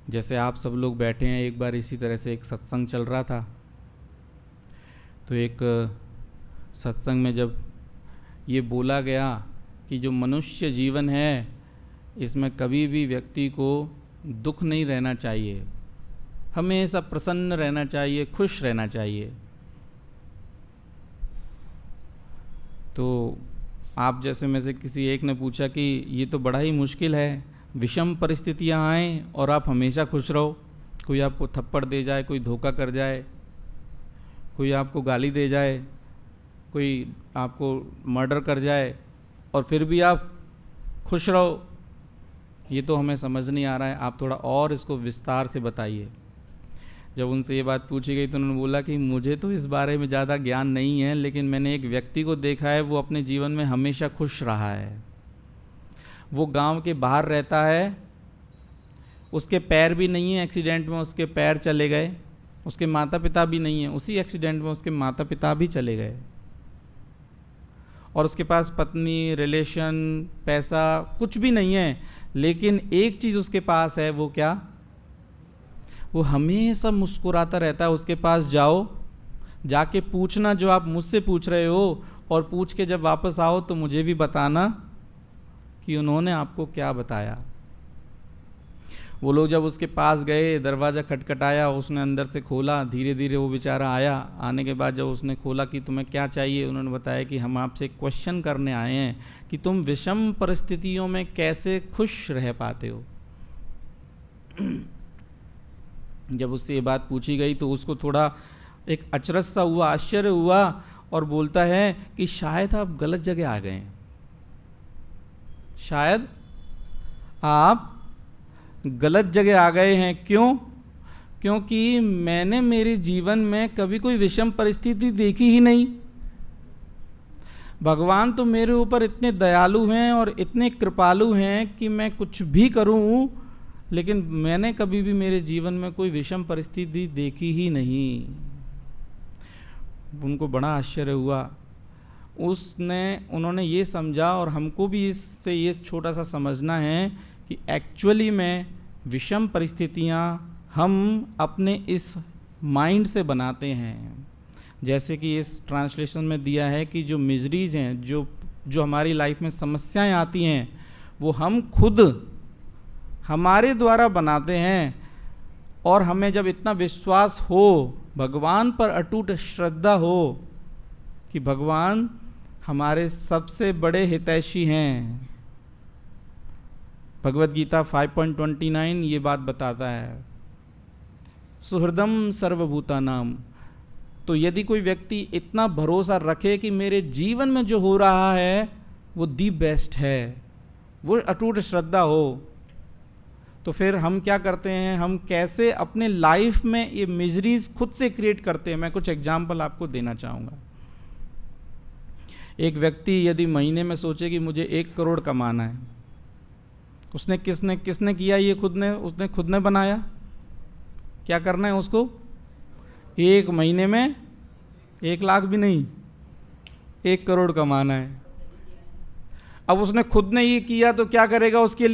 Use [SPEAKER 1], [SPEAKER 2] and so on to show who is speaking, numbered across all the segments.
[SPEAKER 1] जैसे आप सब लोग बैठे हैं, एक बार इसी तरह से एक सत्संग चल रहा था। तो एक सत्संग में जब ये बोला गया कि जो मनुष्य जीवन है इसमें कभी भी व्यक्ति को दुख नहीं रहना चाहिए, हमेशा प्रसन्न रहना चाहिए, खुश रहना चाहिए। तो आप जैसे में से किसी एक ने पूछा कि ये तो बड़ा ही मुश्किल है, विषम परिस्थितियां आएँ और आप हमेशा खुश रहो। कोई आपको थप्पड़ दे जाए, कोई धोखा कर जाए, कोई आपको गाली दे जाए, कोई आपको मर्डर कर जाए और फिर भी आप खुश रहो, ये तो हमें समझ नहीं आ रहा है, आप थोड़ा और इसको विस्तार से बताइए। जब उनसे ये बात पूछी गई तो उन्होंने बोला कि मुझे तो इस बारे में ज़्यादा ज्ञान नहीं है, लेकिन मैंने एक व्यक्ति को देखा है, वो अपने जीवन में हमेशा खुश रहा है। वो गांव के बाहर रहता है, उसके पैर भी नहीं है, एक्सीडेंट में उसके पैर चले गए, उसके माता पिता भी नहीं है, उसी एक्सीडेंट में उसके माता पिता भी चले गए, और उसके पास पत्नी, रिलेशन, पैसा कुछ भी नहीं है, लेकिन एक चीज़ उसके पास है। वो क्या? वो हमेशा मुस्कुराता रहता है। उसके पास जाओ, जाके पूछना जो आप मुझसे पूछ रहे हो, और पूछ के जब वापस आओ तो मुझे भी बताना कि उन्होंने आपको क्या बताया। वो लोग जब उसके पास गए, दरवाज़ा खटखटाया, उसने अंदर से खोला, धीरे धीरे वो बेचारा आया। आने के बाद जब उसने खोला कि तुम्हें क्या चाहिए, उन्होंने बताया कि हम आपसे क्वेश्चन करने आए हैं कि तुम विषम परिस्थितियों में कैसे खुश रह पाते हो। जब उससे ये बात पूछी गई तो उसको थोड़ा एक अचरज सा हुआ, आश्चर्य हुआ, और बोलता है कि शायद आप गलत जगह आ गए हैं, शायद आप गलत जगह आ गए हैं। क्यों? क्योंकि मैंने मेरे जीवन में कभी कोई विषम परिस्थिति देखी ही नहीं। भगवान तो मेरे ऊपर इतने दयालु हैं और इतने कृपालु हैं कि मैं कुछ भी करूं, लेकिन मैंने कभी भी मेरे जीवन में कोई विषम परिस्थिति देखी ही नहीं। उनको बड़ा आश्चर्य हुआ। उन्होंने ये समझा, और हमको भी इससे ये छोटा सा समझना है कि एक्चुअली में विषम परिस्थितियाँ हम अपने इस माइंड से बनाते हैं। जैसे कि इस ट्रांसलेशन में दिया है कि जो मिजरीज हैं, जो हमारी लाइफ में समस्याएं आती हैं, वो हम खुद हमारे द्वारा बनाते हैं। और हमें जब इतना विश्वास हो, भगवान पर अटूट श्रद्धा हो कि भगवान हमारे सबसे बड़े हितैषी हैं। भगवद गीता 5.29 ये बात बताता है, सुहृदम सर्वभूतानाम। तो यदि कोई व्यक्ति इतना भरोसा रखे कि मेरे जीवन में जो हो रहा है वो दी बेस्ट है, वो अटूट श्रद्धा हो, तो फिर हम क्या करते हैं, हम कैसे अपने लाइफ में ये मिजरीज खुद से क्रिएट करते हैं। मैं कुछ एग्जाम्पल आपको देना चाहूँगा। एक व्यक्ति यदि महीने में सोचे कि मुझे 1 करोड़ कमाना है, उसने किसने किया ये? उसने खुद ने बनाया। क्या करना है उसको? 1 महीने में 1 लाख भी नहीं, 1 करोड़ कमाना है। अब उसने खुद ने ये किया तो क्या करेगा उसके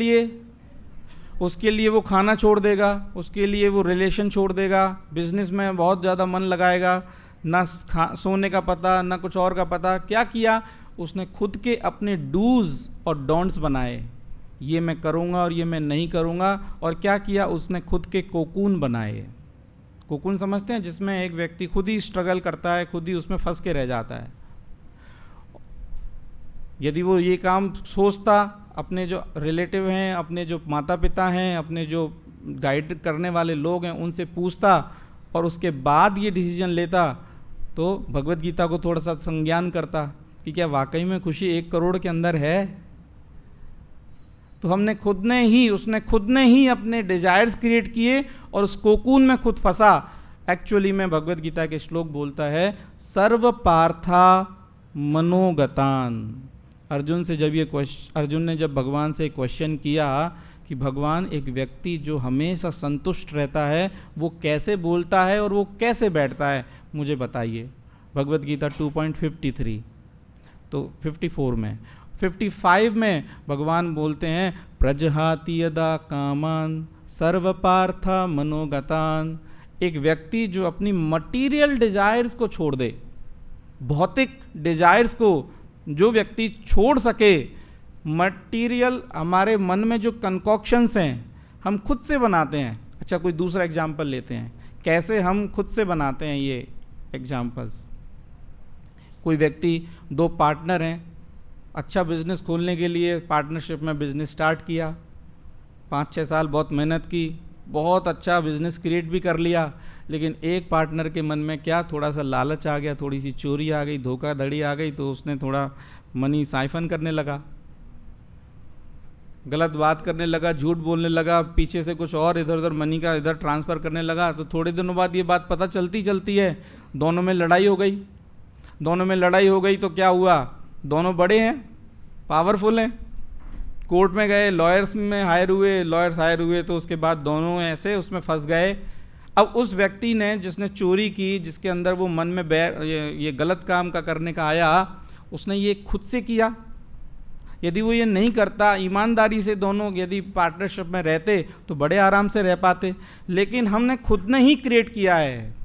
[SPEAKER 1] लिए वो खाना छोड़ देगा, उसके लिए वो रिलेशन छोड़ देगा, बिजनेस में बहुत ज़्यादा मन लगाएगा, ना सोने का पता, ना कुछ और का पता। क्या किया उसने? खुद के अपने डूज और डोंट्स बनाए, ये मैं करूँगा और ये मैं नहीं करूँगा। और क्या किया उसने? खुद के कोकून बनाए। कोकून समझते हैं? जिसमें एक व्यक्ति खुद ही स्ट्रगल करता है, खुद ही उसमें फंस के रह जाता है। यदि वो ये काम सोचता, अपने जो रिलेटिव हैं, अपने जो माता पिता हैं, अपने जो गाइड करने वाले लोग हैं, उनसे पूछता और उसके बाद ये डिसीजन लेता, तो भगवद गीता को थोड़ा सा संज्ञान करता कि क्या वाकई में खुशी 1 करोड़ के अंदर है। तो उसने खुद ने ही अपने डिजायर्स क्रिएट किए और उस कोकून में खुद फंसा। एक्चुअली में भगवद गीता के श्लोक बोलता है, सर्व पार्था मनोगतान। अर्जुन ने जब भगवान से क्वेश्चन किया कि भगवान, एक व्यक्ति जो हमेशा संतुष्ट रहता है वो कैसे बोलता है और वो कैसे बैठता है, मुझे बताइए। भगवद गीता 2.53 तो 54 में 55 में भगवान बोलते हैं, प्रजहाति यदा कामान सर्वपार्था मनोगतान। एक व्यक्ति जो अपनी मटीरियल डिजायर्स को छोड़ दे, भौतिक डिजायर्स को जो व्यक्ति छोड़ सके, मटीरियल हमारे मन में जो कंकॉक्शंस हैं हम खुद से बनाते हैं। अच्छा, कोई दूसरा एग्जाम्पल लेते हैं, कैसे हम खुद से बनाते हैं ये एग्जाम्पल्स। कोई व्यक्ति, दो पार्टनर हैं, अच्छा बिजनेस खोलने के लिए पार्टनरशिप में बिजनेस स्टार्ट किया, 5-6 साल बहुत मेहनत की, बहुत अच्छा बिजनेस क्रिएट भी कर लिया, लेकिन एक पार्टनर के मन में क्या, थोड़ा सा लालच आ गया, थोड़ी सी चोरी आ गई, धोखाधड़ी आ गई, तो उसने थोड़ा मनी साइफन करने लगा, गलत बात करने लगा, झूठ बोलने लगा, पीछे से कुछ और इधर उधर मनी का इधर ट्रांसफ़र करने लगा। तो थोड़े दिनों बाद ये बात पता चलती है, दोनों में लड़ाई हो गई। दोनों में लड़ाई हो गई तो क्या हुआ, दोनों बड़े हैं, पावरफुल हैं, कोर्ट में गए, लॉयर्स हायर हुए, तो उसके बाद दोनों ऐसे उसमें फंस गए। अब उस व्यक्ति ने, जिसने चोरी की, जिसके अंदर वो मन में ये गलत काम का करने का आया, उसने ये खुद से किया। यदि वो ये नहीं करता, ईमानदारी से दोनों यदि पार्टनरशिप में रहते तो बड़े आराम से रह पाते, लेकिन हमने खुद ने ही क्रिएट किया है।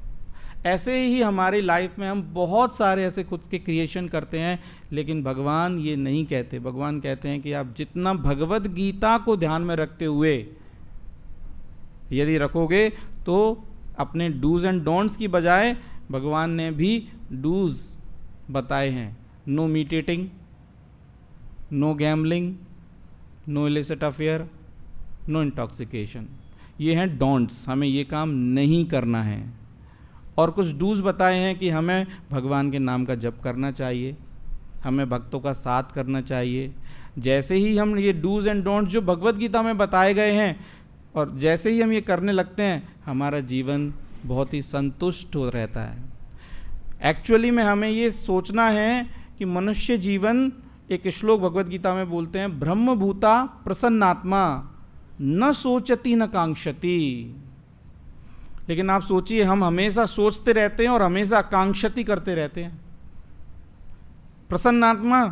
[SPEAKER 1] ऐसे ही हमारी लाइफ में हम बहुत सारे ऐसे खुद के क्रिएशन करते हैं, लेकिन भगवान ये नहीं कहते। भगवान कहते हैं कि आप जितना भगवद गीता को ध्यान में रखते हुए यदि रखोगे तो अपने डूज एंड डोंट्स की बजाय भगवान ने भी डूज बताए हैं। No meat eating, no gambling, no illicit affair, no intoxication, ये हैं डोंट्स, हमें ये काम नहीं करना है। और कुछ डूज बताए हैं कि हमें भगवान के नाम का जप करना चाहिए, हमें भक्तों का साथ करना चाहिए। जैसे ही हम ये डूज एंड डोंट्स जो भगवद गीता में बताए गए हैं, और जैसे ही हम ये करने लगते हैं, हमारा जीवन बहुत ही संतुष्ट हो रहता है। एक्चुअली में हमें ये सोचना है कि मनुष्य जीवन, एक श्लोक भगवद गीता में बोलते हैं, ब्रह्मभूता प्रसन्नात्मा न सोचती न कांक्षति। लेकिन आप सोचिए, हम हमेशा सोचते रहते हैं और हमेशा कांक्षति करते रहते हैं। प्रसन्नात्मा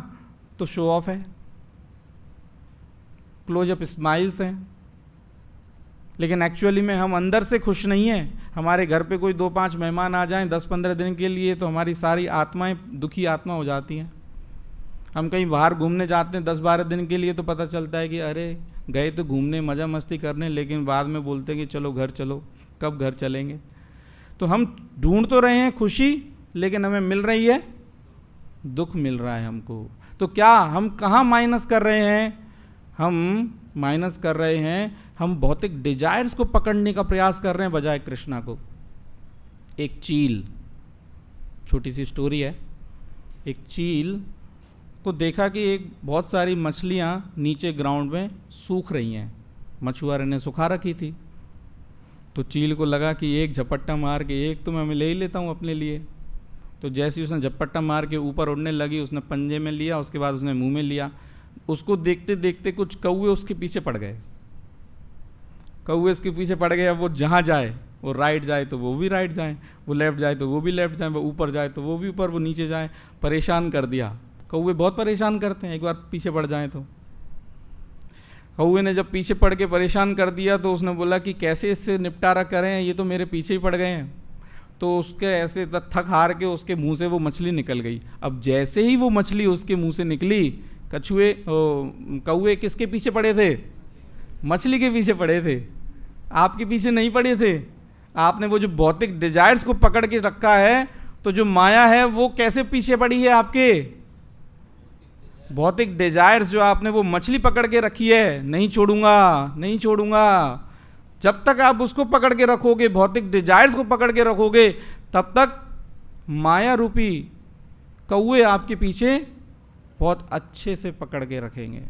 [SPEAKER 1] तो शो ऑफ है, क्लोज अप स्माइल्स हैं, लेकिन एक्चुअली में हम अंदर से खुश नहीं हैं। हमारे घर पे कोई 2-5 मेहमान आ जाएं 10-15 दिन के लिए तो हमारी सारी आत्माएं दुखी आत्मा हो जाती हैं। हम कहीं बाहर घूमने जाते हैं 10-12 दिन के लिए तो पता चलता है कि अरे गए तो घूमने, मज़ा मस्ती करने, लेकिन बाद में बोलते हैं कि चलो घर चलो, कब घर चलेंगे। तो हम ढूंढ तो रहे हैं खुशी, लेकिन हमें मिल रही है दुख, मिल रहा है हमको। तो क्या हम कहाँ माइनस कर रहे हैं? हम माइनस कर रहे हैं, हम भौतिक डिजायर्स को पकड़ने का प्रयास कर रहे हैं बजाय कृष्णा को। एक चील, छोटी सी स्टोरी है। एक चील को देखा कि एक बहुत सारी मछलियाँ नीचे ग्राउंड में सूख रही हैं, मछुआरे ने सुखा रखी थी। तो चील को लगा कि एक झपट्टा मार के एक तो मैं ले ही लेता हूँ अपने लिए। तो जैसे ही उसने झपट्टा मार के ऊपर उड़ने लगी, उसने पंजे में लिया, उसके बाद उसने मुंह में लिया। उसको देखते देखते कुछ कौवे उसके पीछे पड़ गए। कौवे उसके पीछे पड़ गए। अब वो जहाँ जाए, वो राइट जाए तो वो भी राइट जाए, वो लेफ़्ट जाए तो वो भी लेफ़्ट जाए, वो ऊपर जाए तो वो भी ऊपर, वो नीचे जाए। परेशान कर दिया। कौवे बहुत परेशान करते हैं, एक बार पीछे पड़ जाएं तो। कौवे ने जब पीछे पड़ के परेशान कर दिया तो उसने बोला कि कैसे इससे निपटारा करें, ये तो मेरे पीछे ही पड़ गए हैं। तो उसके ऐसे थक हार के उसके मुंह से वो मछली निकल गई। अब जैसे ही वो मछली उसके मुंह से निकली, कौवे किसके पीछे पड़े थे? मछली के पीछे पड़े थे, आपके पीछे नहीं पड़े थे। आपने वो जो भौतिक डिजायर्स को पकड़ के रखा है, तो जो माया है वो कैसे पीछे पड़ी है आपके? भौतिक डिजायर्स जो आपने वो मछली पकड़ के रखी है, नहीं छोड़ूंगा, नहीं छोड़ूंगा। जब तक आप उसको पकड़ के रखोगे, भौतिक डिजायर्स को पकड़ के रखोगे, तब तक माया रूपी कौवे आपके पीछे बहुत अच्छे से पकड़ के रखेंगे।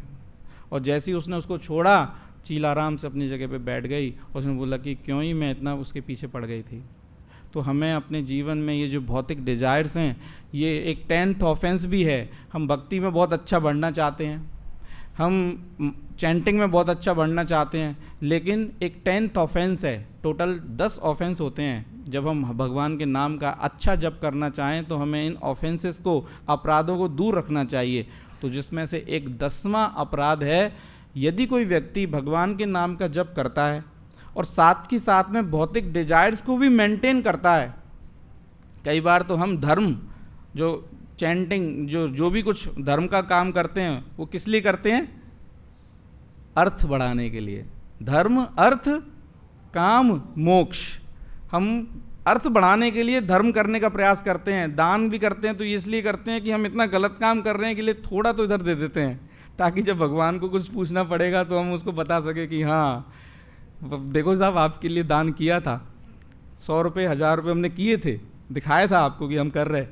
[SPEAKER 1] और जैसे ही उसने उसको छोड़ा, चील आराम से अपनी जगह पे बैठ गई। उसने बोला कि क्यों ही मैं इतना उसके पीछे पड़ गई थी। तो हमें अपने जीवन में ये जो भौतिक डिजायर्स हैं, ये एक 10th ऑफेंस भी है। हम भक्ति में बहुत अच्छा बढ़ना चाहते हैं, हम चैंटिंग में बहुत अच्छा बढ़ना चाहते हैं, लेकिन एक 10th ऑफेंस है। टोटल 10 ऑफेंस होते हैं। जब हम भगवान के नाम का अच्छा जप करना चाहें तो हमें इन ऑफेंसेस को, अपराधों को दूर रखना चाहिए। तो जिसमें से एक 10वां अपराध है, यदि कोई व्यक्ति भगवान के नाम का जप करता है और साथ ही साथ में भौतिक डिजायर्स को भी मेंटेन करता है। कई बार तो हम धर्म जो चैंटिंग जो भी कुछ धर्म का काम करते हैं वो किस लिए करते हैं? अर्थ बढ़ाने के लिए। धर्म, अर्थ, काम, मोक्ष। हम अर्थ बढ़ाने के लिए धर्म करने का प्रयास करते हैं। दान भी करते हैं तो इसलिए करते हैं कि हम इतना गलत काम कर रहे हैं के लिए थोड़ा तो इधर दे देते हैं, ताकि जब भगवान को कुछ पूछना पड़ेगा तो हम उसको बता सके कि हाँ देखो साहब आपके लिए दान किया था, 100 रुपये 1000 रुपये हमने किए थे, दिखाया था आपको कि हम कर रहे।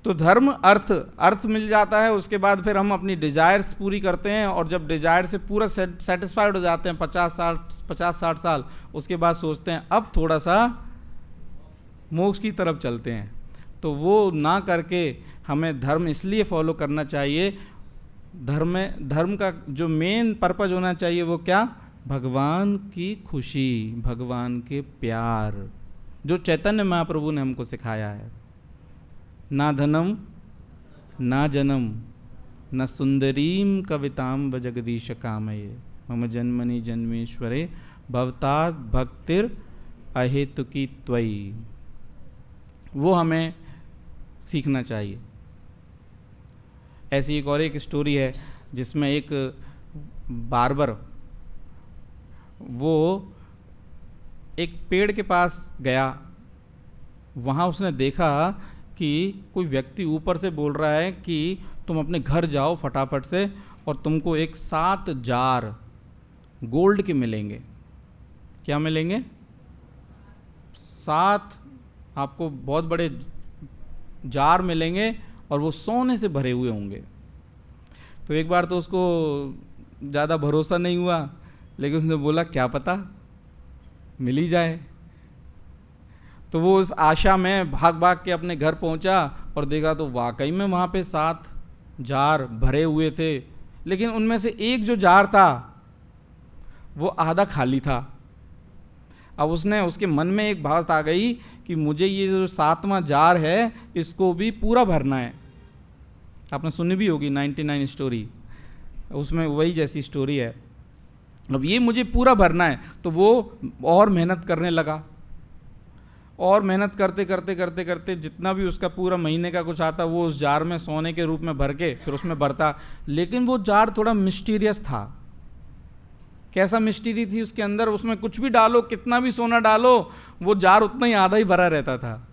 [SPEAKER 1] तो धर्म, अर्थ मिल जाता है। उसके बाद फिर हम अपनी डिजायर्स पूरी करते हैं, और जब डिजायर से पूरा सेटिस्फाइड हो जाते हैं 50-60 साल, उसके बाद सोचते हैं अब थोड़ा सा मोक्ष की तरफ चलते हैं। तो वो ना करके हमें धर्म इसलिए फॉलो करना चाहिए। धर्म का जो मेन पर्पज होना चाहिए वो क्या? भगवान की खुशी, भगवान के प्यार, जो चैतन्य महाप्रभु ने हमको सिखाया है। ना धनम ना जनम न सुंदरीम कविताम व जगदीश कामये मम जन्मनि जन्मेश्वरे भवतात् भक्तिर अहेतुकी त्वयि। वो हमें सीखना चाहिए। ऐसी एक और एक स्टोरी है जिसमें एक बार्बर वो एक पेड़ के पास गया। वहाँ उसने देखा कि कोई व्यक्ति ऊपर से बोल रहा है कि तुम अपने घर जाओ फटाफट से और तुमको एक 7 जार गोल्ड के मिलेंगे। क्या मिलेंगे? 7 आपको बहुत बड़े जार मिलेंगे और वो सोने से भरे हुए होंगे। तो एक बार तो उसको ज़्यादा भरोसा नहीं हुआ, लेकिन उसने बोला क्या पता मिल ही जाए। तो वो उस आशा में भाग भाग के अपने घर पहुंचा और देखा तो वाकई में वहाँ पे 7 जार भरे हुए थे, लेकिन उनमें से एक जो जार था वो आधा खाली था। अब उसके मन में एक बात आ गई कि मुझे ये जो 7वां जार है इसको भी पूरा भरना है। आपने सुनी भी होगी 99 स्टोरी, उसमें वही जैसी स्टोरी है। अब ये मुझे पूरा भरना है, तो वो और मेहनत करने लगा, और मेहनत करते करते करते करते जितना भी उसका पूरा महीने का कुछ आता वो उस जार में सोने के रूप में भर के फिर उसमें भरता। लेकिन वो जार थोड़ा मिस्टीरियस था। कैसा मिस्टीरी थी उसके अंदर? उसमें कुछ भी डालो, कितना भी सोना डालो, वो जार उतना ही आधा ही भरा रहता था।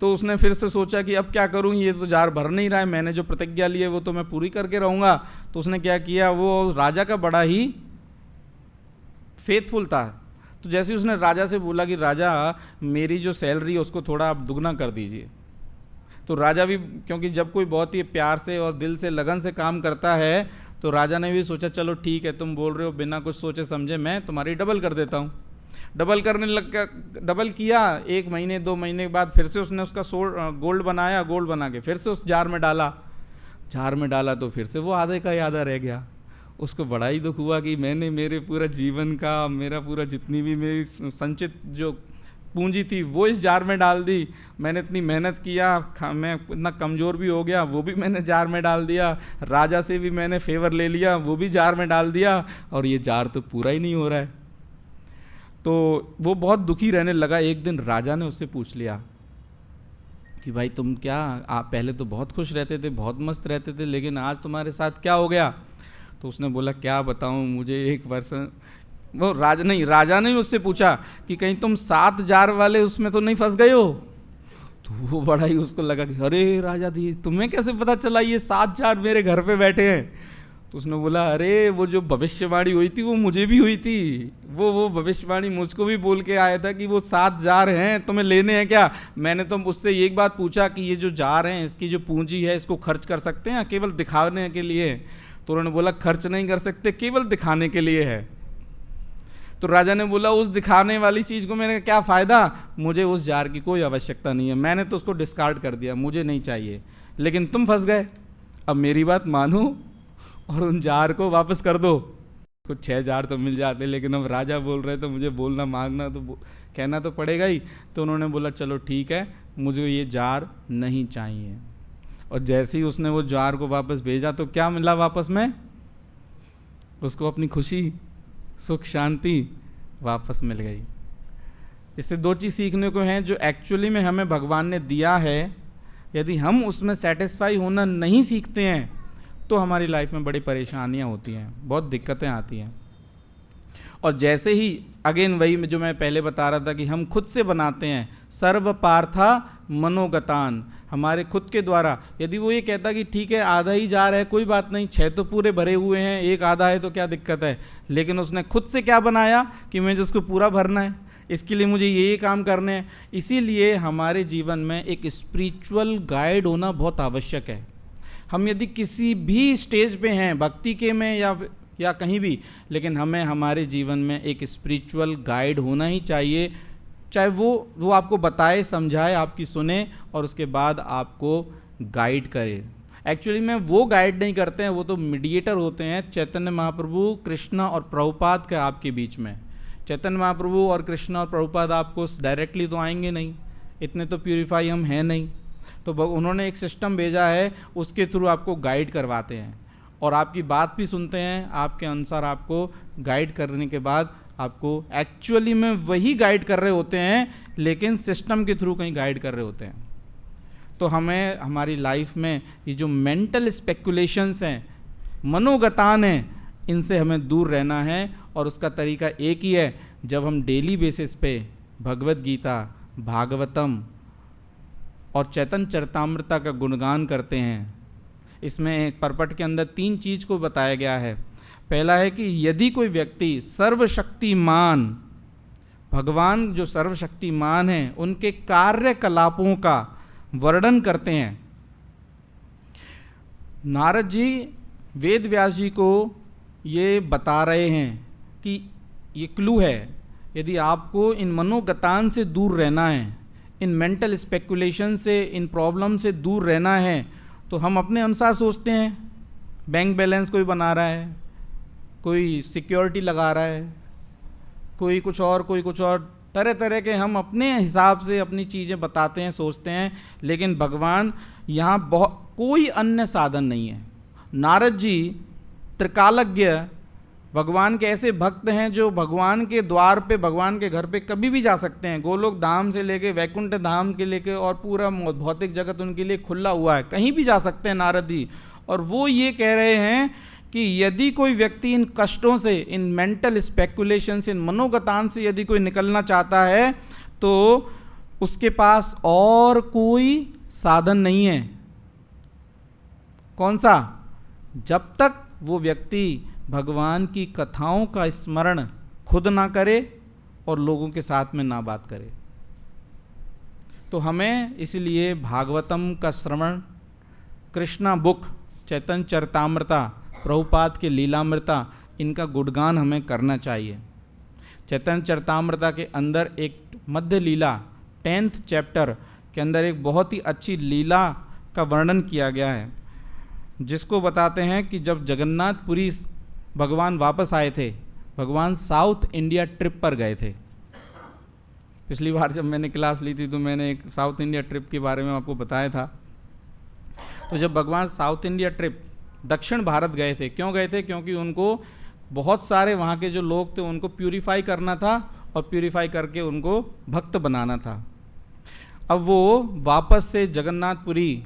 [SPEAKER 1] तो उसने फिर से सोचा कि अब क्या करूं, ये तो जार भर नहीं रहा है, मैंने जो प्रतिज्ञा ली है वो तो मैं पूरी करके रहूँगा। तो उसने क्या किया, वो राजा का बड़ा ही फेथफुल था। तो जैसे ही उसने राजा से बोला कि राजा मेरी जो सैलरी है उसको थोड़ा आप दुगना कर दीजिए, तो राजा भी, क्योंकि जब कोई बहुत ही प्यार से और दिल से लगन से काम करता है तो राजा ने भी सोचा चलो ठीक है, तुम बोल रहे हो, बिना कुछ सोचे समझे मैं तुम्हारी डबल कर देता हूँ। डबल करने डबल किया। 1 महीने 2 महीने के बाद फिर से उसने उसका गोल्ड बनाया, गोल्ड बना के फिर से उस जार में डाला तो फिर से वो आधे का आधा रह गया। उसको बड़ा ही दुख हुआ कि मैंने मेरे पूरा जीवन का, मेरा पूरा जितनी भी मेरी संचित जो पूंजी थी वो इस जार में डाल दी। मैंने इतनी मेहनत किया, मैं इतना कमज़ोर भी हो गया, वो भी मैंने जार में डाल दिया। राजा से भी मैंने फेवर ले लिया, वो भी जार में डाल दिया, और ये जार तो पूरा ही नहीं हो रहा है। तो वो बहुत दुखी रहने लगा। एक दिन राजा ने उससे पूछ लिया कि भाई तुम क्या, आप पहले तो बहुत खुश रहते थे, बहुत मस्त रहते थे, लेकिन आज तुम्हारे साथ क्या हो गया? तो उसने बोला क्या बताऊं, मुझे 1 वर्ष, वो राजा ने उससे पूछा कि कहीं तुम 7 जार वाले उसमें तो नहीं फंस गए हो? तो वो बड़ा ही उसको लगा कि अरे राजा जी तुम्हें कैसे पता चला ये 7 जार मेरे घर पे बैठे हैं? तो उसने बोला अरे वो जो भविष्यवाणी हुई थी वो मुझे भी हुई थी, वो भविष्यवाणी मुझको भी बोल के आया था कि वो 7 जार हैं, तुम्हें लेने हैं क्या? मैंने तो उससे एक बात पूछा कि ये जो जार हैं इसकी जो पूंजी है इसको खर्च कर सकते हैं केवल दिखाने के लिए? तो उन्होंने बोला खर्च नहीं कर सकते, केवल दिखाने के लिए है। तो राजा ने बोला उस दिखाने वाली चीज़ को मेरे क्या फ़ायदा, मुझे उस जार की कोई आवश्यकता नहीं है, मैंने तो उसको डिस्कार्ड कर दिया, मुझे नहीं चाहिए। लेकिन तुम फंस गए, अब मेरी बात मानो और उन जार को वापस कर दो। कुछ 6 जार तो मिल जाते, लेकिन अब राजा बोल रहे तो मुझे बोलना मांगना तो कहना तो पड़ेगा ही। तो उन्होंने बोला चलो ठीक है, मुझे ये जार नहीं चाहिए। और जैसे ही उसने वो जार को वापस भेजा तो क्या मिला वापस में? उसको अपनी खुशी, सुख, शांति, वापस मिल गई। इससे दो चीज़ सीखने को हैं, जो एक्चुअली में हमें भगवान ने दिया है, यदि हम उसमें सेटिस्फाई होना नहीं सीखते हैं तो हमारी लाइफ में बड़ी परेशानियां होती हैं, बहुत दिक्कतें आती हैं। और जैसे ही अगेन वही जो मैं पहले बता रहा था कि हम खुद से बनाते हैं, सर्व पार्था मनोगतान, हमारे खुद के द्वारा। यदि वो ये कहता कि ठीक है आधा ही जा रहा है, कोई बात नहीं, 6 तो पूरे भरे हुए हैं, एक आधा है तो क्या दिक्कत है, लेकिन उसने खुद से क्या बनाया कि मुझे उसको पूरा भरना है, इसके लिए मुझे ये काम करने हैं। इसीलिए हमारे जीवन में एक स्पिरिचुअल गाइड होना बहुत आवश्यक है। हम यदि किसी भी स्टेज पे हैं, भक्ति के में या कहीं भी, लेकिन हमें हमारे जीवन में एक स्पिरिचुअल गाइड होना ही चाहिए, चाहे वो आपको बताए, समझाए, आपकी सुने और उसके बाद आपको गाइड करे। एक्चुअली में वो गाइड नहीं करते हैं, वो तो मीडिएटर होते हैं, चैतन्य महाप्रभु, कृष्णा और प्रभुपाद के आपके बीच में। चैतन्य महाप्रभु और कृष्णा और प्रभुपाद आपको डायरेक्टली तो आएंगे नहीं, इतने तो प्यूरिफाई हम हैं नहीं, तो उन्होंने एक सिस्टम भेजा है, उसके थ्रू आपको गाइड करवाते हैं और आपकी बात भी सुनते हैं, आपके अनुसार आपको गाइड करने के बाद आपको एक्चुअली में वही गाइड कर रहे होते हैं, लेकिन सिस्टम के थ्रू कहीं गाइड कर रहे होते हैं। तो हमें हमारी लाइफ में ये जो मेंटल स्पेकुलेशंस हैं, मनोगतान हैं, इनसे हमें दूर रहना है। और उसका तरीका एक ही है, जब हम डेली बेसिस पे भगवत गीता, भागवतम और चैतन्य चरितामृता का गुणगान करते हैं। इसमें एक परपट के अंदर 3 चीज़ को बताया गया है। पहला है कि यदि कोई व्यक्ति सर्वशक्तिमान, भगवान जो सर्वशक्तिमान हैं, उनके कार्यकलापों का वर्णन करते हैं। नारद जी वेद व्यास जी को ये बता रहे हैं कि ये क्लू है, यदि आपको इन मनोगतान से दूर रहना है, इन मेंटल स्पेकुलेशन से, इन प्रॉब्लम से दूर रहना है, तो हम अपने अनुसार सोचते हैं। बैंक बैलेंस कोई बना रहा है, कोई सिक्योरिटी लगा रहा है, कोई कुछ और, तरह तरह के हम अपने हिसाब से अपनी चीज़ें बताते हैं, सोचते हैं। लेकिन भगवान यहाँ कोई अन्य साधन नहीं है। नारद जी त्रिकालज्ञ भगवान के ऐसे भक्त हैं जो भगवान के द्वार पे, भगवान के घर पे कभी भी जा सकते हैं। गोलोक धाम से लेके वैकुंठ धाम के लेके और पूरा भौतिक जगत उनके लिए खुला हुआ है, कहीं भी जा सकते हैं नारद जी। और वो ये कह रहे हैं कि यदि कोई व्यक्ति इन कष्टों से, इन मेंटल स्पेकुलेशन से, इन मनोगतान से यदि कोई निकलना चाहता है तो उसके पास और कोई साधन नहीं है। कौन सा? जब तक वो व्यक्ति भगवान की कथाओं का स्मरण खुद ना करे और लोगों के साथ में ना बात करे। तो हमें इसलिए भागवतम का श्रवण, कृष्णा बुक, चैतन्य चरितामृता, प्रभुपाद के लीलामृता, इनका गुणगान हमें करना चाहिए। चैतन्य चरितामृता के अंदर एक मध्य लीला 10th चैप्टर के अंदर एक बहुत ही अच्छी लीला का वर्णन किया गया है, जिसको बताते हैं कि जब जगन्नाथपुरी भगवान वापस आए थे, भगवान साउथ इंडिया ट्रिप पर गए थे। पिछली बार जब मैंने क्लास ली थी तो मैंने एक साउथ इंडिया ट्रिप के बारे में आपको बताया था। तो जब भगवान साउथ इंडिया ट्रिप दक्षिण भारत गए थे, क्यों गए थे? क्योंकि उनको बहुत सारे वहाँ के जो लोग थे उनको प्यूरिफाई करना था और प्यूरिफाई करके उनको भक्त बनाना था। अब वो वापस से जगन्नाथपुरी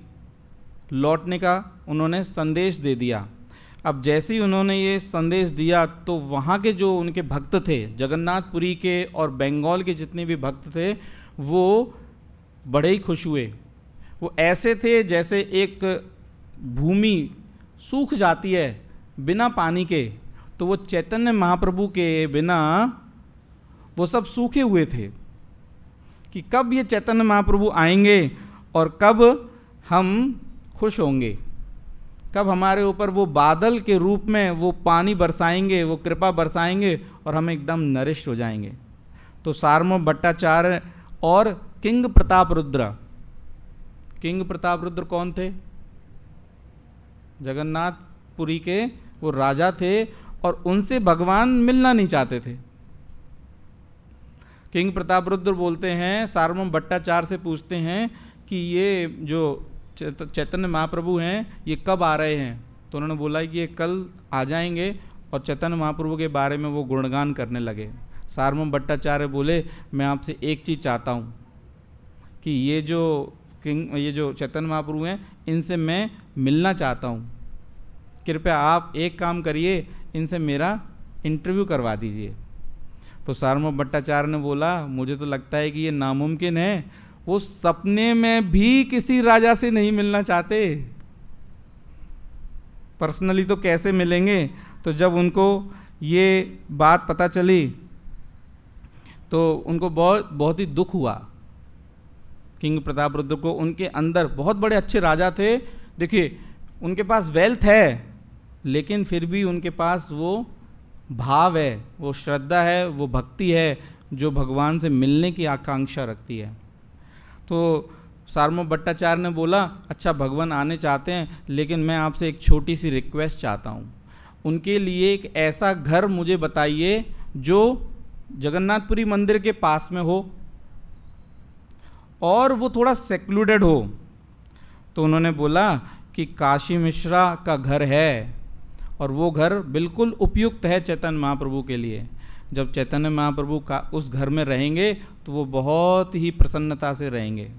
[SPEAKER 1] लौटने का उन्होंने संदेश दे दिया। अब जैसे ही उन्होंने ये संदेश दिया तो वहाँ के जो उनके भक्त थे, जगन्नाथपुरी के और बंगाल के जितने भी भक्त थे, वो बड़े ही खुश हुए। वो ऐसे थे जैसे एक भूमि सूख जाती है बिना पानी के, तो वो चैतन्य महाप्रभु के बिना वो सब सूखे हुए थे कि कब ये चैतन्य महाप्रभु आएंगे और कब हम खुश होंगे, कब हमारे ऊपर वो बादल के रूप में वो पानी बरसाएंगे, वो कृपा बरसाएंगे और हम एकदम नरिश हो जाएंगे। तो सार्वभौम भट्टाचार्य और किंग प्रताप रुद्र, किंग प्रताप रुद्र कौन थे? जगन्नाथपुरी के वो राजा थे और उनसे भगवान मिलना नहीं चाहते थे। किंग प्रताप रुद्र बोलते हैं, सार्वभौम भट्टाचार्य से पूछते हैं कि ये जो चैतन्य महाप्रभु हैं ये कब आ रहे हैं? तो उन्होंने बोला कि ये कल आ जाएंगे और चैतन्य महाप्रभु के बारे में वो गुणगान करने लगे। सार्वभौम भट्टाचार्य बोले, मैं आपसे एक चीज़ चाहता हूँ कि ये जो चैतन्य महाप्रभु हैं, इनसे मैं मिलना चाहता हूँ, कृपया आप एक काम करिए, इनसे मेरा इंटरव्यू करवा दीजिए। तो सार्वभौम भट्टाचार्य ने बोला, मुझे तो लगता है कि ये नामुमकिन है, वो सपने में भी किसी राजा से नहीं मिलना चाहते, पर्सनली तो कैसे मिलेंगे। तो जब उनको ये बात पता चली तो उनको बहुत ही दुख हुआ। किंग प्रताप रुद्र को, उनके अंदर बहुत बड़े अच्छे राजा थे, देखिए उनके पास वेल्थ है, लेकिन फिर भी उनके पास वो भाव है, वो श्रद्धा है, वो भक्ति है जो भगवान से मिलने की आकांक्षा रखती है। तो सार्वभौम भट्टाचार्य ने बोला, अच्छा भगवान आने चाहते हैं, लेकिन मैं आपसे एक छोटी सी रिक्वेस्ट चाहता हूँ, उनके लिए एक ऐसा घर मुझे बताइए जो जगन्नाथपुरी मंदिर के पास में हो और वो थोड़ा सेक्लूडेड हो। तो उन्होंने बोला कि काशी मिश्रा का घर है और वो घर बिल्कुल उपयुक्त है चैतन्य महाप्रभु के लिए। जब चैतन्य महाप्रभु का उस घर में रहेंगे तो वो बहुत ही प्रसन्नता से रहेंगे।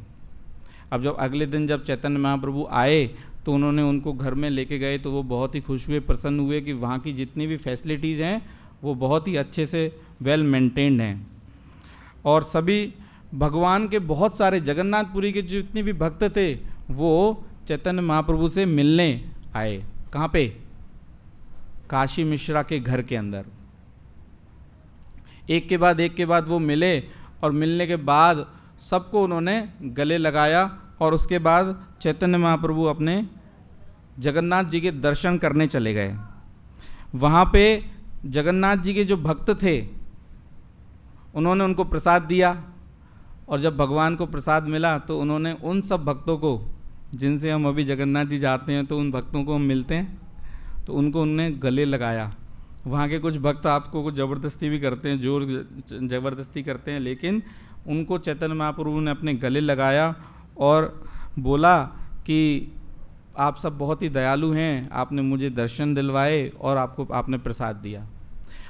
[SPEAKER 1] अब जब अगले दिन जब चैतन्य महाप्रभु आए तो उन्होंने उनको घर में लेके गए, तो वो बहुत ही खुश हुए, प्रसन्न हुए कि वहाँ की जितनी भी फैसिलिटीज़ हैं वो बहुत ही अच्छे से वेल मेंटेन्ड हैं। और सभी भगवान के बहुत सारे जगन्नाथपुरी के जितने भी भक्त थे वो चैतन्य महाप्रभु से मिलने आए। कहाँ पे? काशी मिश्रा के घर के अंदर। एक के बाद वो मिले और मिलने के बाद सबको उन्होंने गले लगाया और उसके बाद चैतन्य महाप्रभु अपने जगन्नाथ जी के दर्शन करने चले गए। वहाँ पे जगन्नाथ जी के जो भक्त थे उन्होंने उनको प्रसाद दिया और जब भगवान को प्रसाद मिला तो उन्होंने उन सब भक्तों को, जिनसे हम अभी जगन्नाथ जी जाते हैं तो उन भक्तों को हम मिलते हैं, तो उनको उनने गले लगाया। वहाँ के कुछ भक्त आपको कुछ ज़बरदस्ती भी करते हैं, जोर ज़बरदस्ती करते हैं, लेकिन उनको चैतन्य महाप्रभु ने अपने गले लगाया और बोला कि आप सब बहुत ही दयालु हैं, आपने मुझे दर्शन दिलवाए और आपने प्रसाद दिया।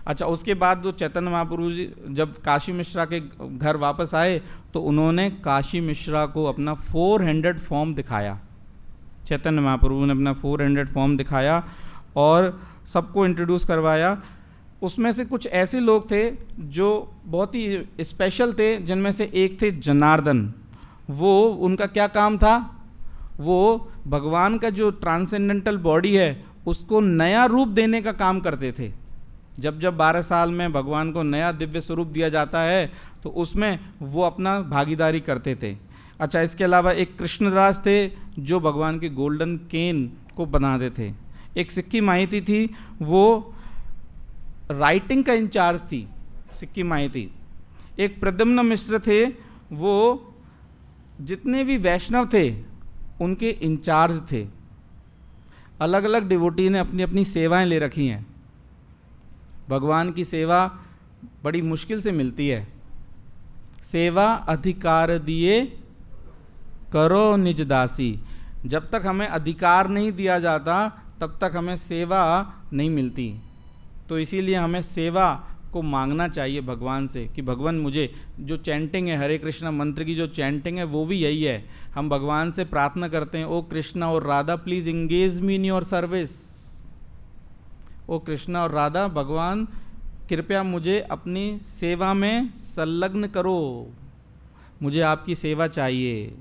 [SPEAKER 1] अच्छा, उसके बाद जो चैतन्य महाप्रभु जी जब काशी मिश्रा के घर वापस आए तो उन्होंने काशी मिश्रा को अपना 400 फॉर्म दिखाया। चैतन्य महाप्रभु ने अपना 400 फॉर्म दिखाया और सबको इंट्रोड्यूस करवाया। उसमें से कुछ ऐसे लोग थे जो बहुत ही स्पेशल थे, जिनमें से एक थे जनार्दन। वो, उनका क्या काम था? वो भगवान का जो ट्रांसेंडेंटल बॉडी है उसको नया रूप देने का काम करते थे। जब 12 साल में भगवान को नया दिव्य स्वरूप दिया जाता है तो उसमें वो अपना भागीदारी करते थे। अच्छा, इसके अलावा एक कृष्णदास थे जो भगवान के गोल्डन केन को बनाते थे। एक सिक्की माइती थी, वो राइटिंग का इंचार्ज थी, सिक्की माइती। एक प्रद्युम्न मिश्र थे, वो जितने भी वैष्णव थे उनके इंचार्ज थे। अलग अलग डिवोटी ने अपनी अपनी सेवाएं ले रखी हैं। भगवान की सेवा बड़ी मुश्किल से मिलती है। सेवा अधिकार दिए करो निज दासी। जब तक हमें अधिकार नहीं दिया जाता तब तक हमें सेवा नहीं मिलती। तो इसीलिए हमें सेवा को मांगना चाहिए भगवान से कि भगवान मुझे, जो चैंटिंग है हरे कृष्णा मंत्र की जो चैंटिंग है वो भी यही है। हम भगवान से प्रार्थना करते हैं, ओ कृष्णा और Radha please engage me in your service. ओ कृष्णा और राधा, भगवान कृपया मुझे अपनी सेवा में संलग्न करो, मुझे आपकी सेवा चाहिए,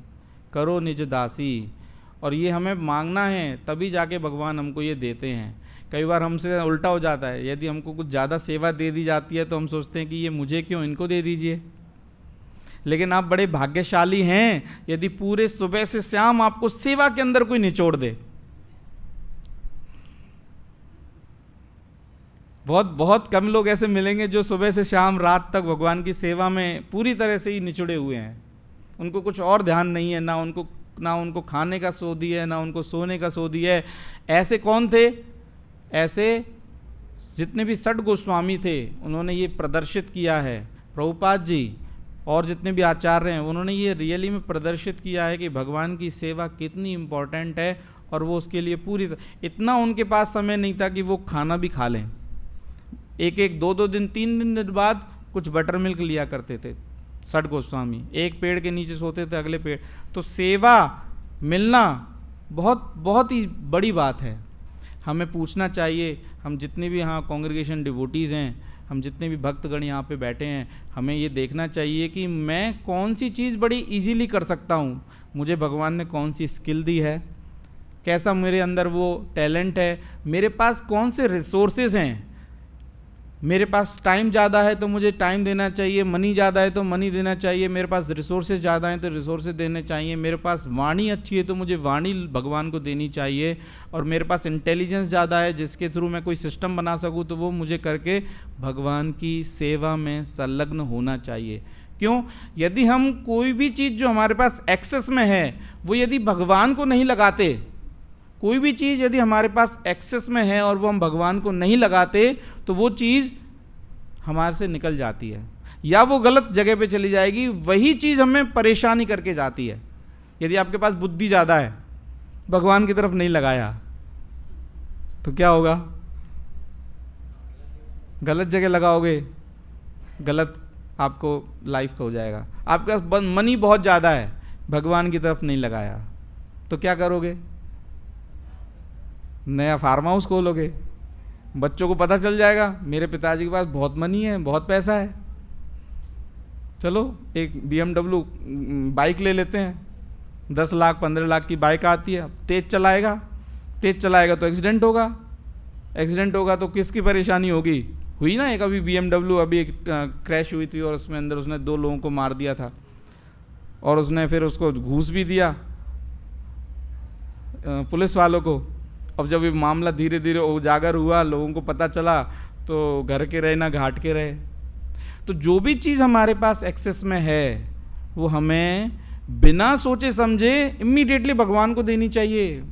[SPEAKER 1] करो निज दासी। और ये हमें मांगना है, तभी जाके भगवान हमको ये देते हैं। कई बार हमसे उल्टा हो जाता है, यदि हमको कुछ ज़्यादा सेवा दे दी जाती है तो हम सोचते हैं कि ये मुझे क्यों, इनको दे दीजिए। लेकिन आप बड़े भाग्यशाली हैं यदि पूरे सुबह से शाम आपको सेवा के अंदर कोई निचोड़ दे। बहुत कम लोग ऐसे मिलेंगे जो सुबह से शाम रात तक भगवान की सेवा में पूरी तरह से ही निचुड़े हुए हैं। उनको कुछ और ध्यान नहीं है, ना उनको खाने का सोधी है, ना उनको सोने का सोधी है। ऐसे कौन थे? ऐसे जितने भी सठ गोस्वामी थे उन्होंने ये प्रदर्शित किया है। प्रभुपाद जी और जितने भी आचार्य हैं उन्होंने ये रियली में प्रदर्शित किया है कि भगवान की सेवा कितनी इम्पोर्टेंट है। और वो उसके लिए इतना उनके पास समय नहीं था कि वो खाना भी खा लें। एक 2 दिन 3 दिन बाद कुछ बटर मिल्क लिया करते थे षट गोस्वामी, एक पेड़ के नीचे सोते थे अगले पेड़। तो सेवा मिलना बहुत बहुत ही बड़ी बात है। हमें पूछना चाहिए, हम जितने भी यहाँ कांग्रेगेशन डिवोटीज़ हैं, हम जितने भी भक्तगण यहाँ पे बैठे हैं, हमें ये देखना चाहिए कि मैं कौन सी चीज़ बड़ी इजीली कर सकता हूँ, मुझे भगवान ने कौन सी स्किल दी है, कैसा मेरे अंदर वो टैलेंट है, मेरे पास कौन से रिसोर्सेज हैं। मेरे पास टाइम ज़्यादा है तो मुझे टाइम देना चाहिए, मनी ज़्यादा है तो मनी देना चाहिए, मेरे पास रिसोर्सेज ज़्यादा हैं तो रिसोर्सेज देने चाहिए, मेरे पास वाणी अच्छी है तो मुझे वाणी भगवान को देनी चाहिए, और मेरे पास इंटेलिजेंस ज़्यादा है जिसके थ्रू मैं कोई सिस्टम बना सकूँ तो वो मुझे करके भगवान की सेवा में संलग्न होना चाहिए। क्यों? यदि हम कोई भी चीज़ जो हमारे पास एक्सेस में है वो यदि भगवान को नहीं लगाते, कोई भी चीज़ यदि हमारे पास एक्सेस में है और वो हम भगवान को नहीं लगाते तो वो चीज़ हमारे से निकल जाती है या वो गलत जगह पे चली जाएगी, वही चीज़ हमें परेशानी करके जाती है। यदि आपके पास बुद्धि ज़्यादा है, भगवान की तरफ नहीं लगाया तो क्या होगा? गलत जगह लगाओगे, गलत आपको लाइफ का हो जाएगा। आपके पास मनी बहुत ज़्यादा है, भगवान की तरफ नहीं लगाया तो क्या करोगे? नया फार्म हाउस खोलोगे, बच्चों को पता चल जाएगा मेरे पिताजी के पास बहुत मनी है, बहुत पैसा है, चलो एक BMW बाइक ले लेते हैं, 10 लाख 15 लाख की बाइक आती है, तेज़ चलाएगा तो एक्सीडेंट होगा तो किसकी परेशानी होगी? हुई ना एक अभी BMW अभी एक क्रैश हुई थी और उसमें अंदर उसने 2 लोगों को मार दिया था और उसने फिर उसको घूस भी दिया पुलिस वालों को। अब जब ये मामला धीरे धीरे उजागर हुआ, लोगों को पता चला, तो घर के रहे ना घाट के रहे। तो जो भी चीज़ हमारे पास एक्सेस में है वो हमें बिना सोचे समझे इमीडिएटली भगवान को देनी चाहिए,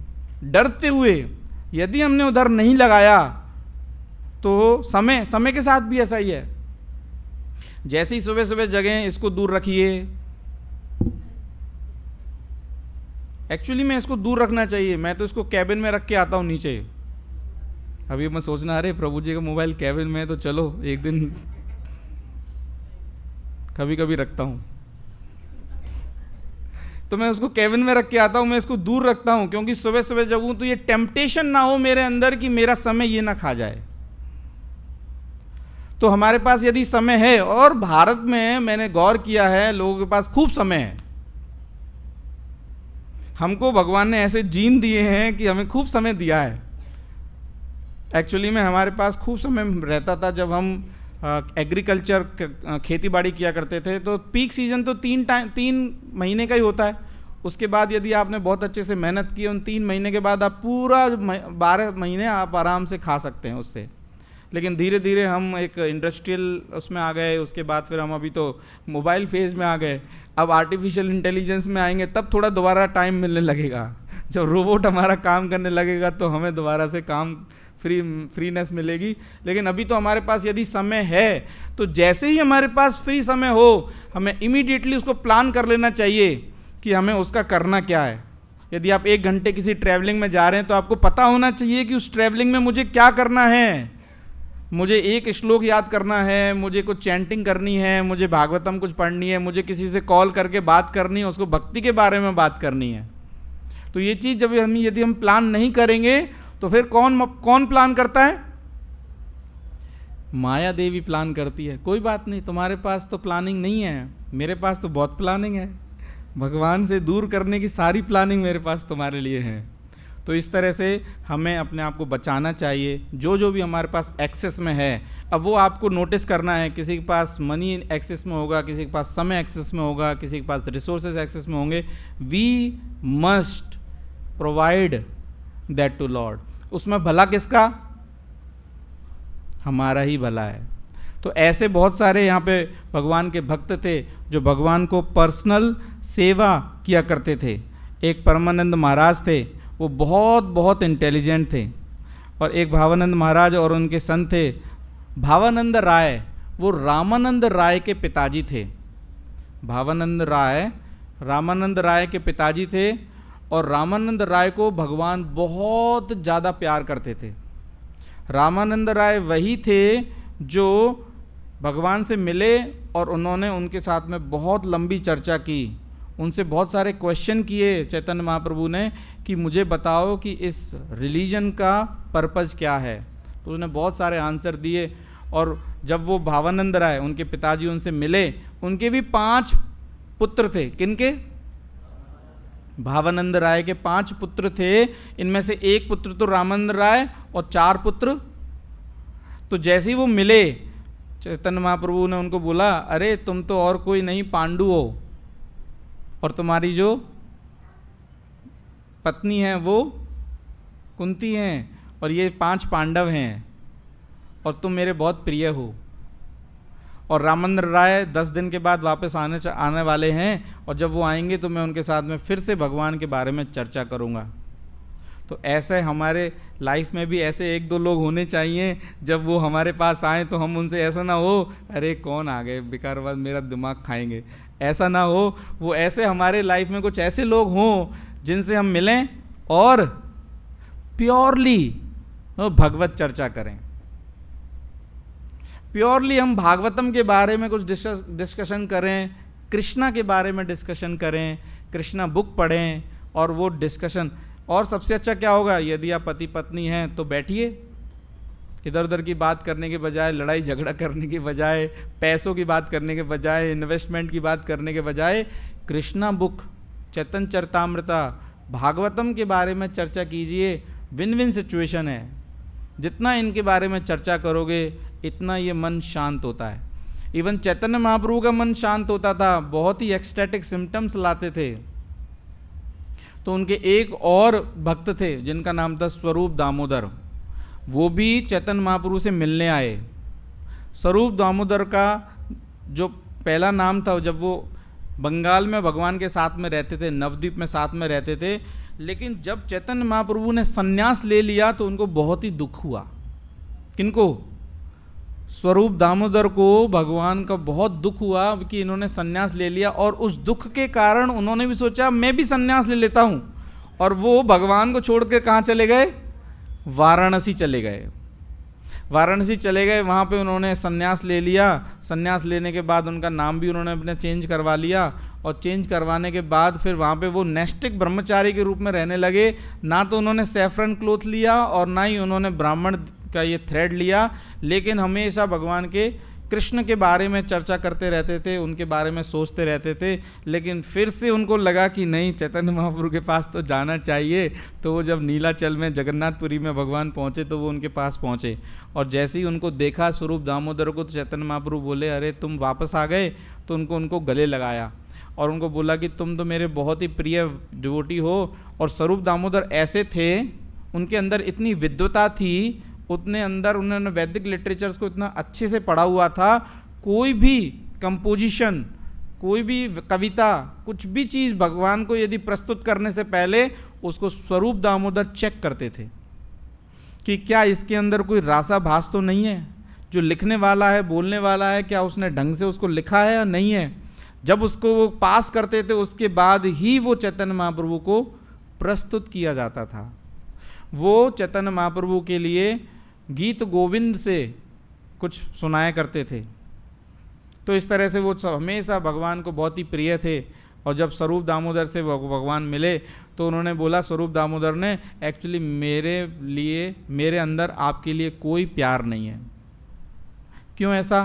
[SPEAKER 1] डरते हुए। यदि हमने उधर नहीं लगाया तो समय के साथ भी ऐसा ही है। जैसे ही सुबह सुबह जगह इसको दूर रखिए, एक्चुअली मैं इसको दूर रखना चाहिए, मैं तो इसको कैबिन में रख के आता हूँ नीचे। अभी मैं सोचना अरे प्रभु जी का मोबाइल कैबिन में है तो चलो एक दिन कभी कभी रखता हूँ, तो मैं उसको कैबिन में रख के आता हूँ, मैं इसको दूर रखता हूँ क्योंकि सुबह सुबह जगूँ तो ये टेम्पटेशन ना हो मेरे अंदर कि मेरा समय ये ना खा जाए। तो हमारे पास यदि समय है, और भारत में मैंने गौर किया है लोगों के पास खूब समय है, हमको भगवान ने ऐसे जीन दिए हैं कि हमें खूब समय दिया है। एक्चुअली में हमारे पास खूब समय रहता था जब हम एग्रीकल्चर खेती बाड़ी किया करते थे, तो पीक सीजन तो 3 महीने का ही होता है। उसके बाद यदि आपने बहुत अच्छे से मेहनत की, उन 3 महीने के बाद आप पूरा 12 महीने आप आराम से खा सकते हैं उससे। लेकिन धीरे धीरे हम एक इंडस्ट्रियल उसमें आ गए, उसके बाद फिर हम अभी तो मोबाइल फेज में आ गए, अब आर्टिफिशियल इंटेलिजेंस में आएंगे, तब थोड़ा दोबारा टाइम मिलने लगेगा। जब रोबोट हमारा काम करने लगेगा तो हमें दोबारा से काम फ्रीनेस मिलेगी। लेकिन अभी तो हमारे पास यदि समय है तो जैसे ही हमारे पास फ्री समय हो हमें इमीडिएटली उसको प्लान कर लेना चाहिए कि हमें उसका करना क्या है। यदि आप 1 घंटे किसी ट्रैवलिंग में जा रहे हैं तो आपको पता होना चाहिए कि उस ट्रैवलिंग में मुझे क्या करना है। मुझे एक श्लोक याद करना है, मुझे कुछ चैंटिंग करनी है, मुझे भागवतम कुछ पढ़नी है, मुझे किसी से कॉल करके बात करनी है, उसको भक्ति के बारे में बात करनी है। तो ये चीज़ जब यदि हम प्लान नहीं करेंगे तो फिर कौन प्लान करता है? माया देवी प्लान करती है। कोई बात नहीं, तुम्हारे पास तो प्लानिंग नहीं है, मेरे पास तो बहुत प्लानिंग है। भगवान से दूर करने की सारी प्लानिंग मेरे पास तुम्हारे लिए है। तो इस तरह से हमें अपने आप को बचाना चाहिए। जो भी हमारे पास एक्सेस में है, अब वो आपको नोटिस करना है। किसी के पास मनी एक्सेस में होगा, किसी के पास समय एक्सेस में होगा, किसी के पास रिसोर्सेज एक्सेस में होंगे। We must provide that to Lord. उसमें भला किसका? हमारा ही भला है। तो ऐसे बहुत सारे यहाँ पे भगवान के भक्त थे जो भगवान को पर्सनल सेवा किया करते थे। एक परमानंद महाराज थे, वो बहुत इंटेलिजेंट थे। और एक भावानंद महाराज और उनके सन थे। भावानंद राय वो रामानंद राय के पिताजी थे। भावानंद राय रामानंद राय के पिताजी थे और रामानंद राय को भगवान बहुत ज़्यादा प्यार करते थे। रामानंद राय वही थे जो भगवान से मिले और उन्होंने उनके साथ में बहुत लंबी चर्चा की, उनसे बहुत सारे क्वेश्चन किए चैतन्य महाप्रभु ने कि मुझे बताओ कि इस रिलीजन का पर्पज़ क्या है। तो उन्होंने बहुत सारे आंसर दिए। और जब वो भावानंद राय, उनके पिताजी, उनसे मिले, उनके भी 5 पुत्र थे। किनके? भावानंद राय के 5 पुत्र थे। इनमें से 1 पुत्र तो रामानंद राय और 4 पुत्र। तो जैसे ही वो मिले, चैतन्य महाप्रभु ने उनको बोला, अरे तुम तो और कोई नहीं, पांडु हो, और तुम्हारी जो पत्नी है वो कुंती हैं, और ये 5 पांडव हैं, और तुम मेरे बहुत प्रिय हो। और रामानंद राय 10 दिन के बाद वापस आने वाले हैं, और जब वो आएंगे तो मैं उनके साथ में फिर से भगवान के बारे में चर्चा करूँगा। तो ऐसे हमारे लाइफ में भी ऐसे 1-2 लोग होने चाहिए, जब वो हमारे पास आएँ तो हम उनसे ऐसा ना हो, अरे कौन आ गए बेकार बात, मेरा दिमाग खाएंगे, ऐसा ना हो। वो ऐसे हमारे लाइफ में कुछ ऐसे लोग हों जिनसे हम मिलें और प्योरली भगवत चर्चा करें। प्योरली हम भागवतम के बारे में कुछ डिस्कशन करें, कृष्णा के बारे में डिस्कशन करें, कृष्णा बुक पढ़ें और वो डिस्कशन। और सबसे अच्छा क्या होगा, यदि आप पति पत्नी हैं तो बैठिए, इधर उधर की बात करने के बजाय, लड़ाई झगड़ा करने के बजाय, पैसों की बात करने के बजाय, इन्वेस्टमेंट की बात करने के बजाय, कृष्णा बुक, चैतन्य चरितामृता, भागवतम के बारे में चर्चा कीजिए। विन विन सिचुएशन है। जितना इनके बारे में चर्चा करोगे इतना ये मन शांत होता है। इवन चैतन्य महाप्रभु का मन शांत होता था, बहुत ही एक्सटैटिक सिम्टम्स लाते थे। तो उनके एक और भक्त थे जिनका नाम था स्वरूप दामोदर, वो भी चैतन्य महाप्रभु से मिलने आए। स्वरूप दामोदर का जो पहला नाम था, जब वो बंगाल में भगवान के साथ में रहते थे, नवद्वीप में साथ में रहते थे, लेकिन जब चैतन्य महाप्रभु ने संन्यास ले लिया तो उनको बहुत ही दुख हुआ। किनको? स्वरूप दामोदर को भगवान का बहुत दुख हुआ कि इन्होंने संन्यास ले लिया, और उस दुख के कारण उन्होंने भी सोचा मैं भी संन्यास ले लेता हूँ, और वो भगवान को छोड़ कर कहाँ चले गए? वाराणसी चले गए। वाराणसी चले गए, वहाँ पे उन्होंने संन्यास ले लिया। संन्यास लेने के बाद उनका नाम भी उन्होंने अपने चेंज करवा लिया, और चेंज करवाने के बाद फिर वहाँ पे वो नैष्टिक ब्रह्मचारी के रूप में रहने लगे। ना तो उन्होंने सैफरन क्लोथ लिया और ना ही उन्होंने ब्राह्मण का ये थ्रेड लिया, लेकिन हमेशा भगवान के कृष्ण के बारे में चर्चा करते रहते थे, उनके बारे में सोचते रहते थे। लेकिन फिर से उनको लगा कि नहीं, चैतन्य महाप्रभु के पास तो जाना चाहिए। तो वो जब नीलाचल में जगन्नाथपुरी में भगवान पहुँचे तो वो उनके पास पहुँचे, और जैसे ही उनको देखा स्वरूप दामोदर को, तो चैतन्य महाप्रभु बोले, अरे तुम वापस आ गए। तो उनको गले लगाया और उनको बोला कि तुम तो मेरे बहुत ही प्रिय डिवोटी हो। और स्वरूप दामोदर ऐसे थे, उनके अंदर इतनी विद्वता थी, उतने अंदर उन्होंने वैदिक लिटरेचर्स को इतना अच्छे से पढ़ा हुआ था। कोई भी कंपोजिशन, कोई भी कविता, कुछ भी चीज़ भगवान को यदि प्रस्तुत करने से पहले उसको स्वरूप दामोदर चेक करते थे कि क्या इसके अंदर कोई रासाभास तो नहीं है, जो लिखने वाला है, बोलने वाला है, क्या उसने ढंग से उसको लिखा है या नहीं है। जब उसको वो पास करते थे उसके बाद ही वो चैतन्य महाप्रभु को प्रस्तुत किया जाता था। वो चैतन्य महाप्रभु के लिए गीत गोविंद से कुछ सुनाया करते थे। तो इस तरह से वो हमेशा भगवान को बहुत ही प्रिय थे। और जब स्वरूप दामोदर से भगवान मिले तो उन्होंने बोला, स्वरूप दामोदर ने, एक्चुअली मेरे अंदर आपके लिए कोई प्यार नहीं है। क्यों ऐसा?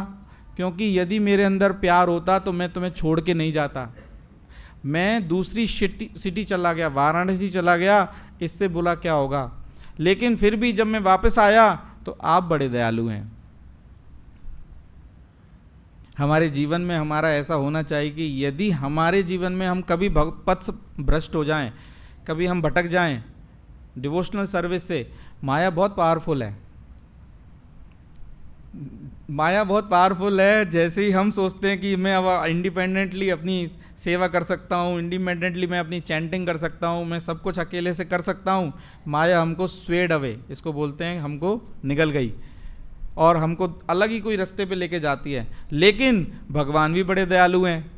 [SPEAKER 1] क्योंकि यदि मेरे अंदर प्यार होता तो मैं तुम्हें छोड़ के नहीं जाता। मैं दूसरी सिटी चला गया, वाराणसी चला गया, इससे बुरा क्या होगा। लेकिन फिर भी जब मैं वापस आया तो आप बड़े दयालु हैं। हमारे जीवन में हमारा ऐसा होना चाहिए कि यदि हमारे जीवन में हम कभी पथ भ्रष्ट हो जाएं, कभी हम भटक जाएं डिवोशनल सर्विस से, माया बहुत पावरफुल है। माया बहुत पावरफुल है। जैसे ही हम सोचते हैं कि मैं अब इंडिपेंडेंटली अपनी सेवा कर सकता हूँ, इंडिपेंडेंटली मैं अपनी चैंटिंग कर सकता हूँ, मैं सब कुछ अकेले से कर सकता हूँ, माया हमको स्वेड अवे, इसको बोलते हैं, हमको निगल गई और हमको अलग ही कोई रास्ते पे लेके जाती है। लेकिन भगवान भी बड़े दयालु हैं,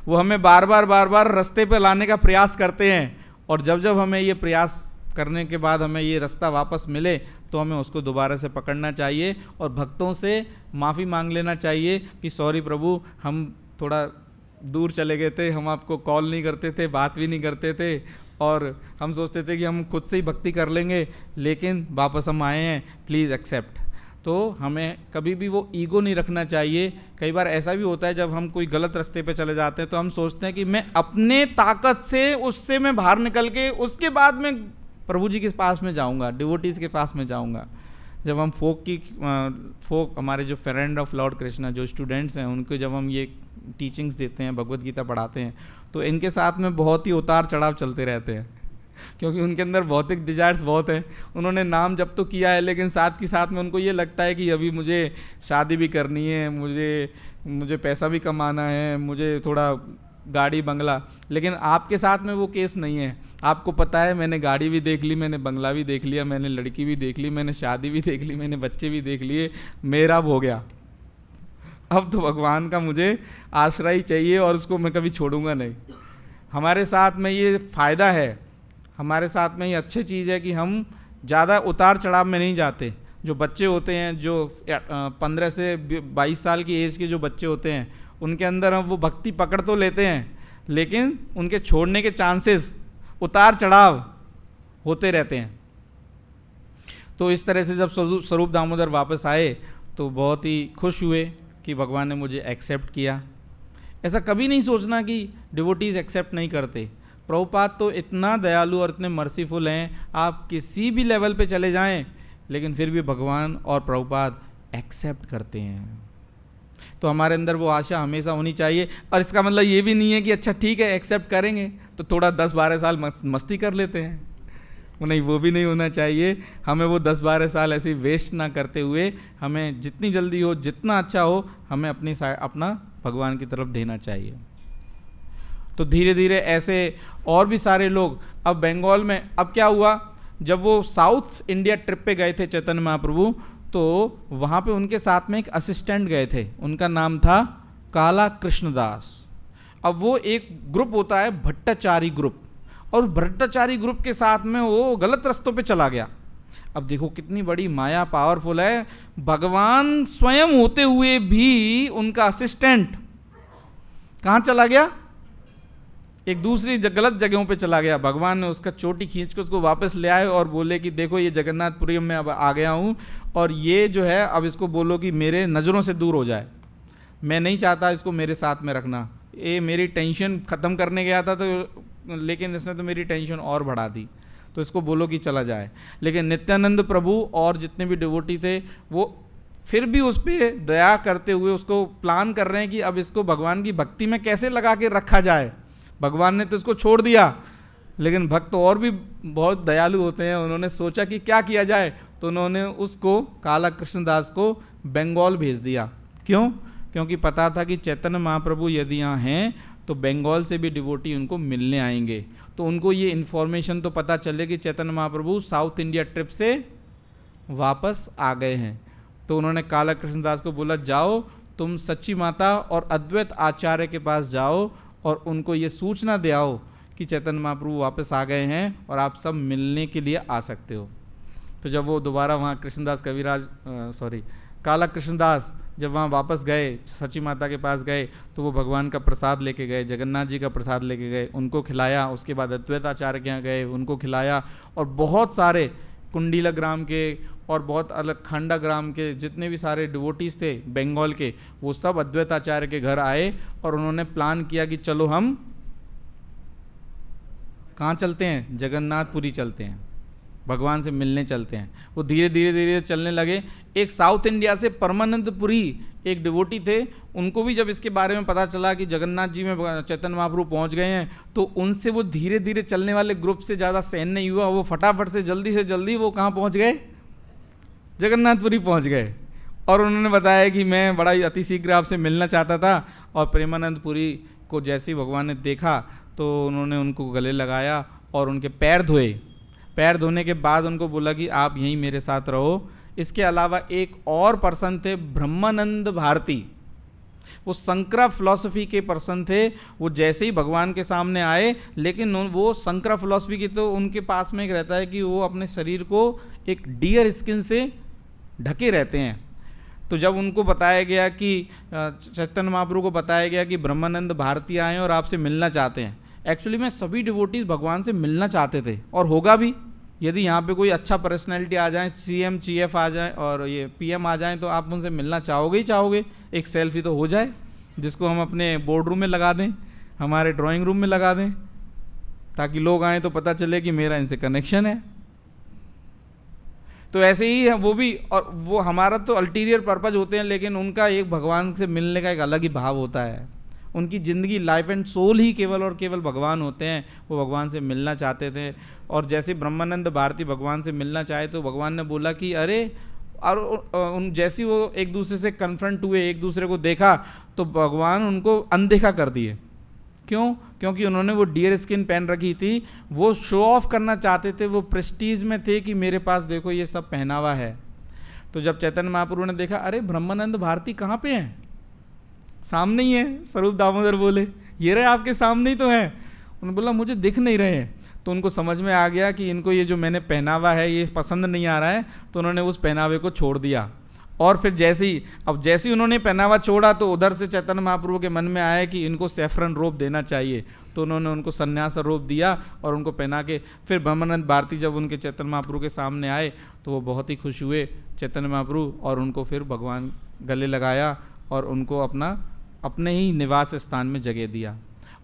[SPEAKER 1] वो हमें बार बार रास्ते पे लाने का प्रयास करते हैं, और जब जब हमें ये प्रयास करने के बाद हमें ये रास्ता वापस मिले तो हमें उसको दोबारा से पकड़ना चाहिए और भक्तों से माफ़ी मांग लेना चाहिए कि सॉरी प्रभु, हम थोड़ा दूर चले गए थे, हम आपको कॉल नहीं करते थे, बात भी नहीं करते थे, और हम सोचते थे कि हम खुद से ही भक्ति कर लेंगे, लेकिन वापस हम आए हैं, प्लीज़ एक्सेप्ट। तो हमें कभी भी वो ईगो नहीं रखना चाहिए। कई बार ऐसा भी होता है जब हम कोई गलत रास्ते पे चले जाते हैं तो हम सोचते हैं कि मैं अपने ताकत से उससे मैं बाहर निकल के उसके बाद में प्रभु जी के पास में जाऊंगा, डिवोटीज़ के पास में जाऊंगा। जब हम फोक हमारे जो फ्रेंड ऑफ लॉर्ड कृष्णा जो स्टूडेंट्स हैं उनको जब हम ये टीचिंग्स देते हैं, भगवत गीता पढ़ाते हैं, तो इनके साथ में बहुत ही उतार चढ़ाव चलते रहते हैं, क्योंकि उनके अंदर भौतिक डिजायर्स बहुत हैं। उन्होंने नाम जब तो किया है, लेकिन साथ के साथ में उनको ये लगता है कि अभी मुझे शादी भी करनी है, मुझे पैसा भी कमाना है, मुझे थोड़ा गाड़ी बंगला। लेकिन आपके साथ में वो केस नहीं है। आपको पता है मैंने गाड़ी भी देख ली, मैंने बंगला भी देख लिया, मैंने लड़की भी देख ली, मैंने शादी भी देख ली, मैंने बच्चे भी देख लिए, मेरा अब हो गया। अब तो भगवान का मुझे आश्रय चाहिए और उसको मैं कभी छोड़ूंगा नहीं। हमारे साथ में ये फ़ायदा है, हमारे साथ में ये अच्छी चीज़ है कि हम ज़्यादा उतार चढ़ाव में नहीं जाते। जो बच्चे होते हैं, जो 15 से 22 साल की एज के जो बच्चे होते हैं, उनके अंदर हम वो भक्ति पकड़ तो लेते हैं, लेकिन उनके छोड़ने के चांसेस, उतार चढ़ाव होते रहते हैं। तो इस तरह से जब स्वरूप दामोदर वापस आए तो बहुत ही खुश हुए कि भगवान ने मुझे एक्सेप्ट किया। ऐसा कभी नहीं सोचना कि डिवोटीज़ एक्सेप्ट नहीं करते। प्रभुपाद तो इतना दयालु और इतने मर्सीफुल हैं, आप किसी भी लेवल पे चले जाएं, लेकिन फिर भी भगवान और प्रभुपाद एक्सेप्ट करते हैं। तो हमारे अंदर वो आशा हमेशा होनी चाहिए। और इसका मतलब ये भी नहीं है कि अच्छा ठीक है एक्सेप्ट करेंगे तो थोड़ा 10-12 साल मस्ती कर लेते हैं, नहीं, वो भी नहीं होना चाहिए। हमें वो 10-12 साल ऐसे वेस्ट ना करते हुए, हमें जितनी जल्दी हो, जितना अच्छा हो, हमें अपना भगवान की तरफ देना चाहिए। तो धीरे धीरे ऐसे और भी सारे लोग अब बंगाल में, अब क्या हुआ, जब वो साउथ इंडिया ट्रिप पे गए थे चैतन्य महाप्रभु, तो वहाँ पे उनके साथ में एक असिस्टेंट गए थे, उनका नाम था काला कृष्णदास। अब वो एक ग्रुप होता है भट्टाचारी ग्रुप, और भट्टाचारी ग्रुप के साथ में वो गलत रास्तों पे चला गया। अब देखो कितनी बड़ी माया पावरफुल है, भगवान स्वयं होते हुए भी उनका असिस्टेंट कहाँ चला गया, एक दूसरी गलत जगहों पे चला गया। भगवान ने उसका चोटी खींच के उसको वापस ले आए और बोले कि देखो ये जगन्नाथपुरी में अब आ गया हूँ, और ये जो है अब इसको बोलो कि मेरे नज़रों से दूर हो जाए, मैं नहीं चाहता इसको मेरे साथ में रखना। ये मेरी टेंशन ख़त्म करने गया था, तो लेकिन इसने तो मेरी टेंशन और बढ़ा दी, तो इसको बोलो कि चला जाए। लेकिन नित्यानंद प्रभु और जितने भी डिवोटी थे वो फिर भी उस पर दया करते हुए उसको प्लान कर रहे हैं कि अब इसको भगवान की भक्ति में कैसे लगा के रखा जाए। भगवान ने तो इसको छोड़ दिया, लेकिन भक्त और भी बहुत दयालु होते हैं, उन्होंने सोचा कि क्या किया जाए, तो उन्होंने उसको काला कृष्णदास को बंगाल भेज दिया। क्यों? क्योंकि पता था कि चैतन्य महाप्रभु यदि यहाँ हैं तो बंगाल से भी डिवोटी उनको मिलने आएंगे। तो उनको ये इन्फॉर्मेशन तो पता चले कि Chaitanya Mahaprabhu south India trip से वापस आ गए हैं। तो उन्होंने काला कृष्णदास को बोला, जाओ तुम सच्ची माता और अद्वैत आचार्य के पास जाओ और उनको ये सूचना दे आओ कि चैतन्य महाप्रभु वापस आ गए हैं और आप सब मिलने के लिए आ सकते हो। तो जब वो दोबारा वहाँ कृष्णदास कविराज काला कृष्णदास जब वहाँ वापस गए, सच्ची माता के पास गए, तो वो भगवान का प्रसाद लेके गए, जगन्नाथ जी का प्रसाद लेके गए, उनको खिलाया। उसके बाद अद्वैत आचार्य के यहाँ गए, उनको खिलाया। और बहुत सारे कुंडीला ग्राम के और बहुत अलग खांडा ग्राम के जितने भी सारे डिवोटीज़ थे बंगाल के, वो सब अद्वैत आचार्य के घर आए और उन्होंने प्लान किया कि चलो हम कहाँ चलते हैं, जगन्नाथपुरी चलते हैं, भगवान से मिलने चलते हैं। वो धीरे धीरे धीरे चलने लगे। एक साउथ इंडिया से परमानंदपुरी एक डिवोटी थे, उनको भी जब इसके बारे में पता चला कि जगन्नाथ जी में चैतन्य महाप्रभु पहुंच गए हैं, तो उनसे वो धीरे धीरे चलने वाले ग्रुप से ज़्यादा सहन नहीं हुआ, वो फटाफट से जल्दी वो कहाँ पहुँच गए, जगन्नाथपुरी पहुँच गए। और उन्होंने बताया कि मैं बड़ा ही अति शीघ्र आपसे मिलना चाहता था। और प्रेमानंदपुरी को जैसे ही भगवान ने देखा तो उन्होंने उनको गले लगाया और उनके पैर धोए। पैर धोने के बाद उनको बोला कि आप यहीं मेरे साथ रहो। इसके अलावा एक और पर्सन थे ब्रह्मानंद भारती, वो संकरा फिलॉसफी के पर्सन थे। वो जैसे ही भगवान के सामने आए, लेकिन वो संकरा फिलॉसफी की, तो उनके पास में एक रहता है कि वो अपने शरीर को एक डियर स्किन से ढके रहते हैं। तो जब उनको बताया गया कि चैतन्य महाप्रभु को बताया गया कि ब्रह्मानंद भारती आए और आपसे मिलना चाहते हैं, एक्चुअली में सभी डिवोटीज भगवान से मिलना चाहते थे, और होगा भी। यदि यहाँ पे कोई अच्छा पर्सनैलिटी आ जाए, सीएम चीएफ आ जाए और ये पीएम आ जाए, तो आप उनसे मिलना चाहोगे ही चाहोगे। एक सेल्फी तो हो जाए, जिसको हम अपने बोर्ड रूम में लगा दें, हमारे ड्राइंग रूम में लगा दें, ताकि लोग आएँ तो पता चले कि मेरा इनसे कनेक्शन है। तो ऐसे ही है वो भी, और वो हमारा तो अल्टीरियर पर्पज होते हैं, लेकिन उनका एक भगवान से मिलने का एक अलग ही भाव होता है। उनकी ज़िंदगी लाइफ एंड सोल ही केवल और केवल भगवान होते हैं। वो भगवान से मिलना चाहते थे, और जैसे ब्रह्मानंद भारती भगवान से मिलना चाहे तो भगवान ने बोला कि अरे, और उन जैसी वो एक दूसरे से कन्फ्रंट हुए, एक दूसरे को देखा, तो भगवान उनको अनदेखा कर दिए। क्यों? क्योंकि उन्होंने वो डियर स्किन पहन रखी थी। वो शो ऑफ करना चाहते थे, वो प्रेस्टीज में थे कि मेरे पास देखो ये सब पहनावा है। तो जब चैतन्य महाप्रभु ने देखा, अरे ब्रह्मानंद भारती कहाँ पे हैं? सामने ही है। स्वरूप दामोदर बोले, ये रहे आपके सामने ही तो हैं। उन्होंने बोला मुझे दिख नहीं रहे हैं। तो उनको समझ में आ गया कि इनको ये जो मैंने पहनावा है ये पसंद नहीं आ रहा है, तो उन्होंने उस पहनावे को छोड़ दिया। और फिर जैसे ही उन्होंने पहनावा छोड़ा, तो उधर से चैतन्य महाप्रभु के मन में आया कि इनको सैफरन रोब देना चाहिए। तो उन्होंने उनको सन्यास रोब दिया और उनको पहना के, फिर ब्रह्मानंद भारती जब उनके चैतन्य महाप्रभु के सामने आए, तो वो बहुत ही खुश हुए चैतन्य महाप्रभु, और उनको फिर भगवान गले लगाया और उनको अपने ही निवास स्थान में जगह दिया।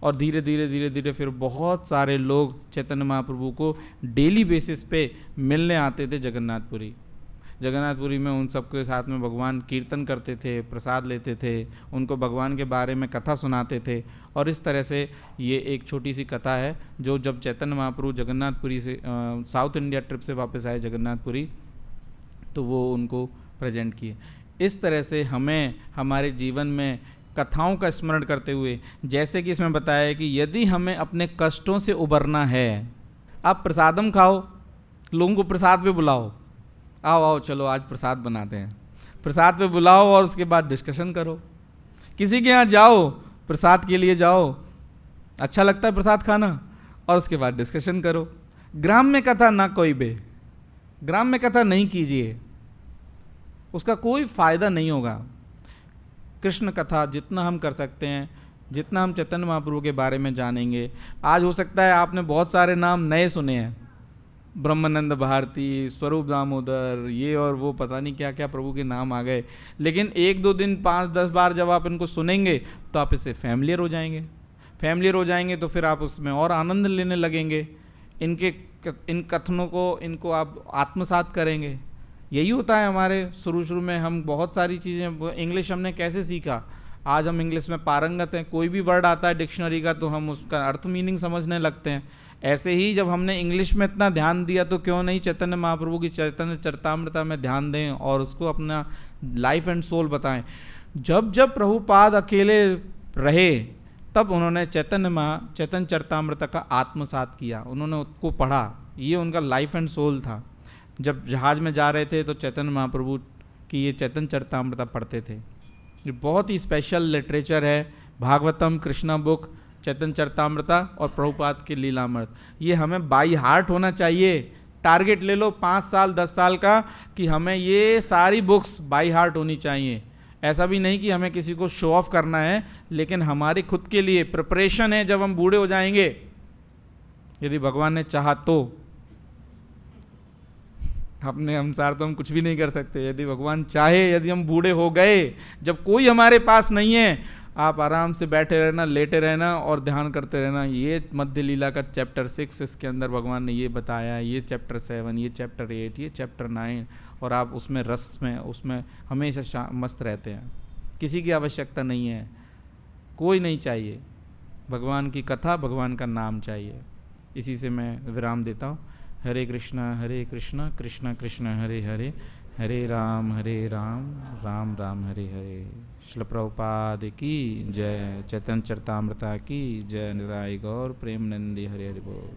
[SPEAKER 1] और धीरे धीरे फिर बहुत सारे लोग चैतन्य महाप्रभु को डेली बेसिस पे मिलने आते थे जगन्नाथपुरी में। उन सबके साथ में भगवान कीर्तन करते थे, प्रसाद लेते थे, उनको भगवान के बारे में कथा सुनाते थे। और इस तरह से ये एक छोटी सी कथा है, जो जब चैतन्य महाप्रभु जगन्नाथपुरी से साउथ इंडिया ट्रिप से वापस आए जगन्नाथपुरी, तो वो उनको प्रेजेंट किए। इस तरह से हमें हमारे जीवन में कथाओं का स्मरण करते हुए, जैसे कि इसमें बताया है कि यदि हमें अपने कष्टों से उबरना है, आप प्रसादम खाओ, लोगों को प्रसाद पे बुलाओ, आओ चलो आज प्रसाद बनाते हैं, प्रसाद पे बुलाओ, और उसके बाद डिस्कशन करो। किसी के यहाँ जाओ, प्रसाद के लिए जाओ, अच्छा लगता है प्रसाद खाना, और उसके बाद डिस्कशन करो। ग्राम में कथा ना कोई बे, ग्राम में कथा नहीं कीजिए, उसका कोई फायदा नहीं होगा। कृष्ण कथा जितना हम कर सकते हैं, जितना हम चैतन्य महाप्रभु के बारे में जानेंगे। आज हो सकता है आपने बहुत सारे नाम नए सुने हैं, ब्रह्मानंद भारती, स्वरूप दामोदर, ये और वो, पता नहीं क्या क्या प्रभु के नाम आ गए। लेकिन 1-2 दिन 5-10 बार जब आप इनको सुनेंगे, तो आप इससे फैमिलियर हो जाएंगे। तो फिर आप उसमें और आनंद लेने लगेंगे। इन कथनों को, इनको आप आत्मसात करेंगे। यही होता है हमारे शुरू में। हम बहुत सारी चीज़ें, इंग्लिश हमने कैसे सीखा, आज हम इंग्लिश में पारंगत हैं। कोई भी वर्ड आता है डिक्शनरी का, तो हम उसका अर्थ मीनिंग समझने लगते हैं। ऐसे ही जब हमने इंग्लिश में इतना ध्यान दिया, तो क्यों नहीं चैतन्य महाप्रभु की चैतन्य चरितामृता में ध्यान दें और उसको अपना लाइफ एंड सोल बताएं। जब प्रभुपाद अकेले रहे, तब उन्होंने चैतन्य चरितामृता का आत्मसात किया, उन्होंने उसको पढ़ा। ये उनका लाइफ एंड सोल था। जब जहाज़ में जा रहे थे, तो चैतन्य महाप्रभु की ये चैतन्य चरितामृता पढ़ते थे। ये बहुत ही स्पेशल लिटरेचर है। भागवतम, कृष्णा बुक, चैतन्य चरितामृता और प्रभुपाद के लीलामृत, ये हमें बाई हार्ट होना चाहिए। टारगेट ले लो 5 साल 10 साल का, कि हमें ये सारी बुक्स बाई हार्ट होनी चाहिए। ऐसा भी नहीं कि हमें किसी को शो ऑफ करना है, लेकिन हमारी खुद के लिए प्रिपरेशन है। जब हम बूढ़े हो जाएंगे, यदि भगवान ने चाहा तो, अपने अनुसार तो हम कुछ भी नहीं कर सकते। यदि भगवान चाहे, यदि हम बूढ़े हो गए, जब कोई हमारे पास नहीं है, आप आराम से बैठे रहना, लेटे रहना और ध्यान करते रहना। ये मध्य लीला का चैप्टर 6, इसके अंदर भगवान ने ये बताया, ये चैप्टर 7, ये चैप्टर 8, ये चैप्टर 9, और आप उसमें रस में, उसमें हमेशा मस्त रहते हैं। किसी की आवश्यकता नहीं है, कोई नहीं चाहिए। भगवान की कथा, भगवान का नाम चाहिए। इसी से मैं विराम देता हूँ। हरे कृष्णा कृष्ण कृष्ण हरे हरे, हरे राम राम राम हरे हरे। श्रील प्रभुपाद की जय। चैतन्य चरितामृता की जय। निताई गौर प्रेमानंदी। हरे हरे बोल।